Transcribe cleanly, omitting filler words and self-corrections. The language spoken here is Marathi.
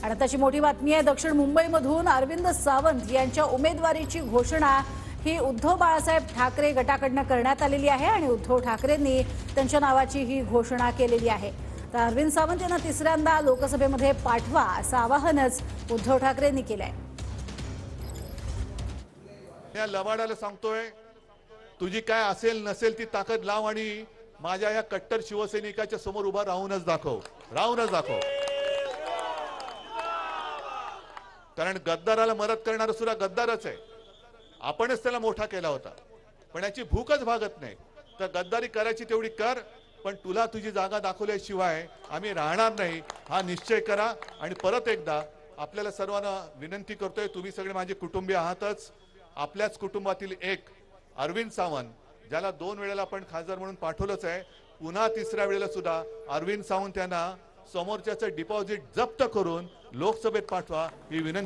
आणि त्याची मोठी बातमी आहे। दक्षिण मुंबईमधून अरविंद सावंत यांच्या उमेदवारीची घोषणा ही उद्धव बाळासाहेब ठाकरे गटाकडून करण्यात आलेली आहे आणि उद्धव ठाकरेंनी त्यांच्या नावाची ही घोषणा केलेली आहे। तर अरविंद सावंत यांना तिसऱ्यांदा लोकसभेमध्ये पाठवा असं आवाहनच उद्धव ठाकरेंनी केलंय। या लबाडाला सांगतोय, तुझी काय असेल नसेल ती ताकद लाव आणि माझ्या या कट्टर शिवसैनिकाच्या समोर उभा राहूनच दाखव, कारण गद्दाराला मदत करणारा सुद्धा गद्दारच आहे। आपणच त्याला मोठा केला होता, पण याची भूकच भागत नाही। तर गद्दारी करायची तेवढी कर, पण तुला तुझी जागा दाखवल्याशिवाय आम्ही राहणार नाही हा निश्चय करा। आणि परत एकदा आपल्याला सर्वांना विनंती करतोय, तुम्ही सगळे माझे कुटुंबीय आहातच। आपल्याच कुटुंबातील एक अरविंद सावंत, ज्याला 2 वेळेला आपण खासदार म्हणून पाठवलंच आहे, पुन्हा तिसऱ्या वेळेला सुद्धा अरविंद सावंत यांना समोरच्याचं डिपॉझिट जप्त करून लोकसभेत पाठवा ही विनंती।